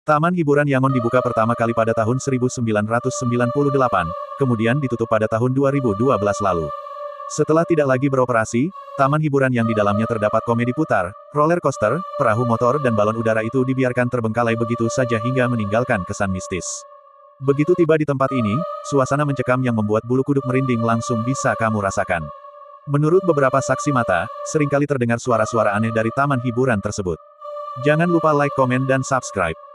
Taman hiburan Yangon dibuka pertama kali pada tahun 1998, kemudian ditutup pada tahun 2012 lalu. Setelah tidak lagi beroperasi, taman hiburan yang di dalamnya terdapat komedi putar, roller coaster, perahu motor dan balon udara itu dibiarkan terbengkalai begitu saja hingga meninggalkan kesan mistis. Begitu tiba di tempat ini, suasana mencekam yang membuat bulu kuduk merinding langsung bisa kamu rasakan. Menurut beberapa saksi mata, seringkali terdengar suara-suara aneh dari taman hiburan tersebut. Jangan lupa like, komen, dan subscribe.